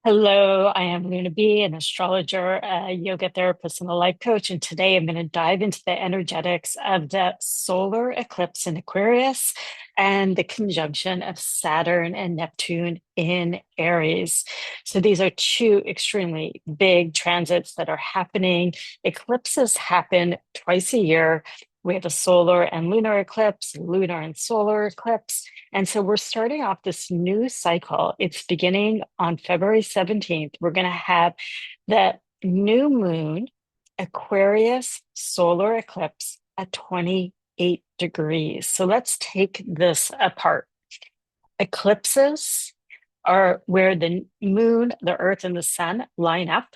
Hello, I am Luna B, an astrologer, a yoga therapist, and a life coach. And today I'm going to dive into the energetics of the solar eclipse in Aquarius and the conjunction of Saturn and Neptune in Aries. So these are two extremely big transits that are happening. Eclipses happen twice a year. We have a solar and lunar eclipse, lunar and solar eclipse. And so we're starting off this new cycle. It's beginning on February 17th. We're going to have the new moon Aquarius solar eclipse at 28 degrees. So let's take this apart. Eclipses are where the moon, the earth, and the sun line up.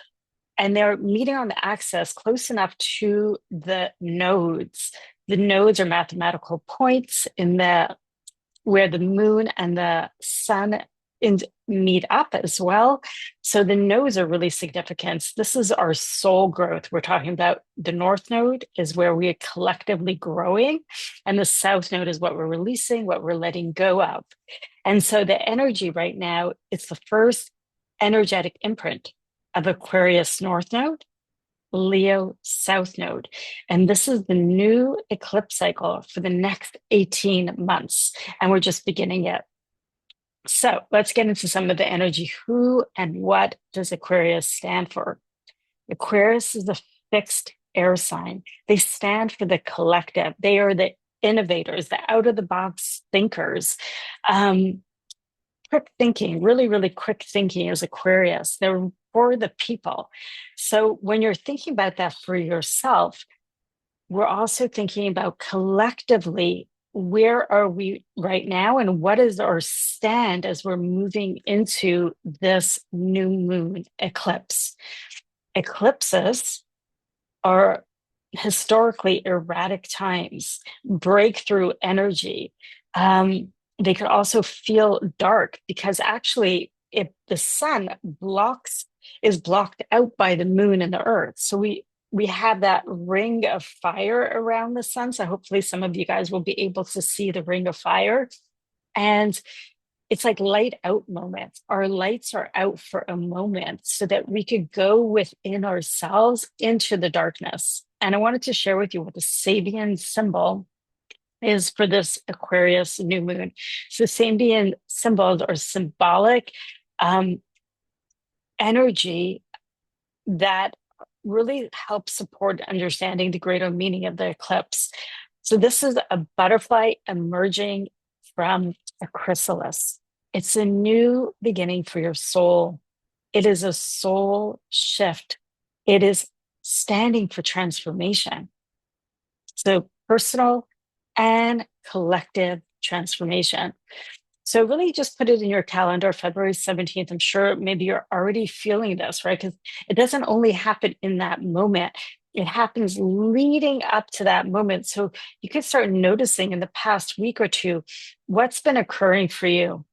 And they're meeting on the axis close enough to the nodes. The nodes are mathematical points in the where the moon and the sun meet up as well. So the nodes are really significant. This is our soul growth. We're talking about the north node is where we are collectively growing, and the south node is what we're releasing, what we're letting go of. And so the energy right now, it's the first energetic imprint of Aquarius north node, Leo South Node. And this is the new eclipse cycle for the next 18 months. And we're just beginning it. So let's get into some of the energy. Who and what does Aquarius stand for? Aquarius is the fixed air sign. They stand for the collective. They are the innovators, the out of the box thinkers. Quick thinking, really, really quick thinking is Aquarius. They're for the people. So when you're thinking about that for yourself, we're also thinking about collectively, where are we right now and what is our stand as we're moving into this new moon eclipse? Eclipses are historically erratic times, breakthrough energy. They could also feel dark because actually, if the sun is blocked out by the moon and the earth, so we have that ring of fire around the sun. So hopefully, some of you guys will be able to see the ring of fire, and it's like light out moments. Our lights are out for a moment so that we could go within ourselves into the darkness. And I wanted to share with you what the Sabian symbol is for this Aquarius new moon. So Sabian symbols are symbolic energy that really helps support understanding the greater meaning of the eclipse. So this is a butterfly emerging from a chrysalis. It's a new beginning for your soul. It is a soul shift. It is standing for transformation. So personal and collective transformation. So really just put it in your calendar, February 17th. I'm sure maybe you're already feeling this, right? Because it doesn't only happen in that moment. It happens leading up to that moment. So you can start noticing in the past week or two what's been occurring for you.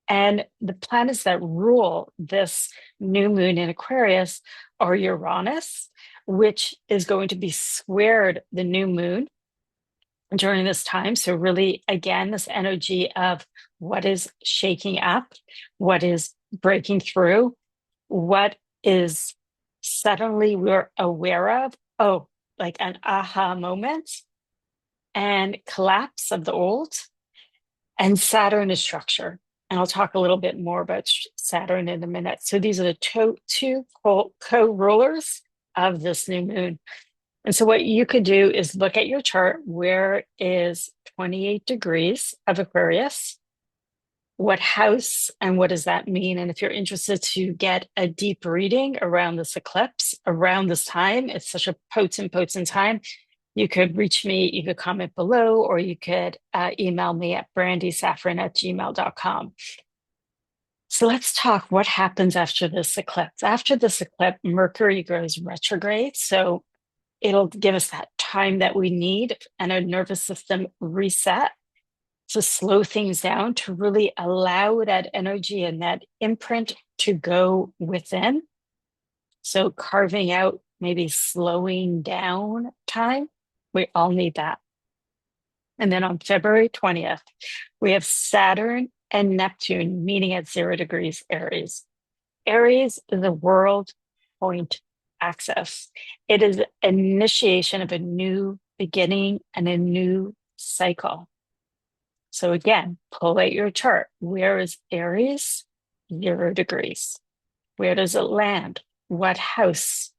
And the planets that rule this new moon in Aquarius are Uranus, which is going to be squared the new moon during this time. So, really, again, this energy of what is shaking up, what is breaking through, what is suddenly we're aware of. Oh, like an aha moment and collapse of the old. And Saturn is structure. And I'll talk a little bit more about Saturn in a minute. So, these are the two co rulers of this new moon. And so what you could do is look at your chart. Where is 28 degrees of Aquarius? What house and what does that mean? And if you're interested to get a deep reading around this eclipse, around this time, it's such a potent time. You could reach me, you could comment below, or you could email me at brandysaffron@gmail.com. So let's talk what happens after this eclipse. After this eclipse, Mercury goes retrograde. So it'll give us that time that we need and our nervous system reset to slow things down, to really allow that energy and that imprint to go within. So carving out maybe slowing down time, we all need that. And then on February 20th, we have Saturn and Neptune meeting at 0 degrees Aries. Aries is a world point axis. It is initiation of a new beginning and a new cycle. So again, pull out your chart. Where is Aries? 0 degrees. Where does it land? What house?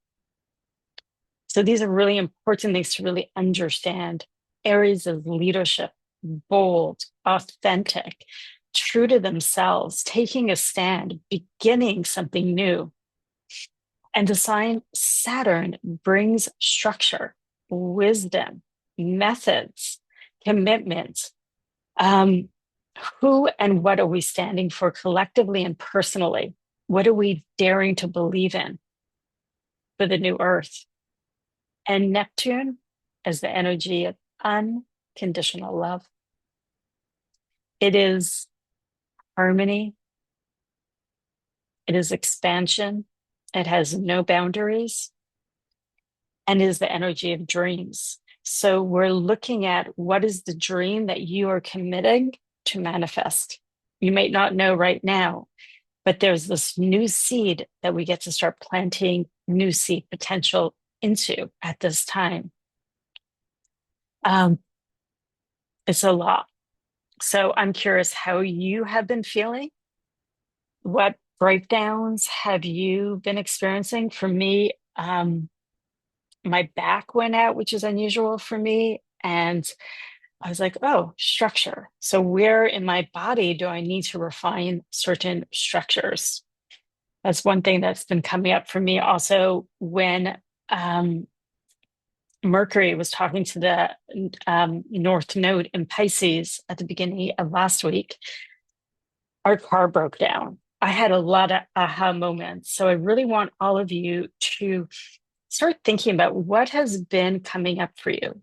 So these are really important things to really understand. Aries is leadership, bold, authentic, true to themselves, taking a stand, beginning something new. And the sign Saturn brings structure, wisdom, methods, commitment. Um, who and what are we standing for collectively and personally? What are we daring to believe in for the new earth? And Neptune as the energy of unconditional love. It is harmony, it is expansion, it has no boundaries, and is the energy of dreams. So we're looking at what is the dream that you are committing to manifest. You might not know right now, but there's this new seed that we get to start planting new seed potential into at this time. Um, it's a lot. So I'm curious how you have been feeling. What breakdowns have you been experiencing? For me, my back went out, which is unusual for me. And I was like, oh, structure. So where in my body do I need to refine certain structures? That's one thing that's been coming up for me. Also, when Mercury was talking to the North Node in Pisces at the beginning of last week, our car broke down. I had a lot of aha moments. So I really want all of you to start thinking about what has been coming up for you.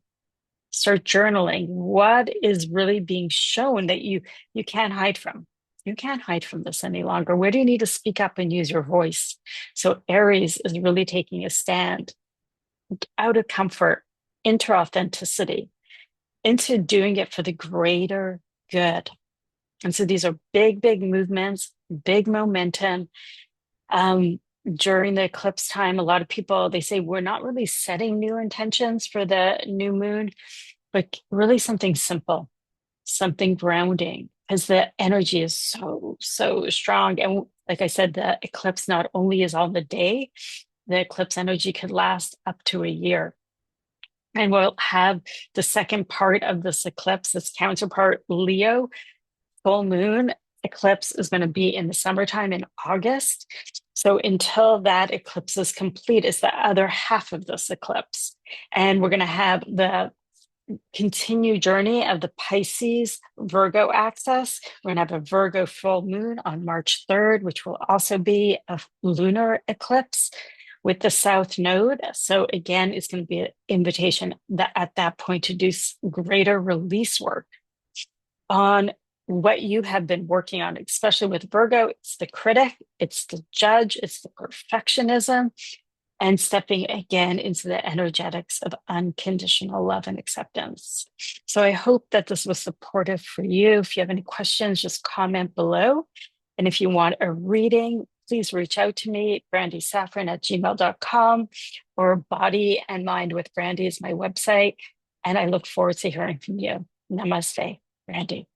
Start journaling. What is really being shown that you can't hide from? You can't hide from this any longer. Where do you need to speak up and use your voice? So Aries is really taking a stand out of comfort, into authenticity, into doing it for the greater good. And so these are big, big movements, big momentum. During the eclipse time, a lot of people, they say we're not really setting new intentions for the new moon, but really something simple, something grounding, because the energy is so, so strong. And like I said, the eclipse not only is on the day, the eclipse energy could last up to a year. And we'll have the second part of this eclipse, this counterpart, Leo, full moon eclipse is going to be in the summertime in August. So until that eclipse is complete, is the other half of this eclipse. And we're going to have the continued journey of the Pisces Virgo axis. We're going to have a Virgo full moon on March 3rd, which will also be a lunar eclipse with the South Node. So again, it's going to be an invitation that at that point to do greater release work on what you have been working on, especially with Virgo. It's the critic, it's the judge, it's the perfectionism, and stepping again into the energetics of unconditional love and acceptance. So I hope that this was supportive for you. If you have any questions, just comment below. And if you want a reading, please reach out to me, brandysaffron@gmail.com, or Body and Mind with Brandy is my website. And I look forward to hearing from you. Namaste, Brandy.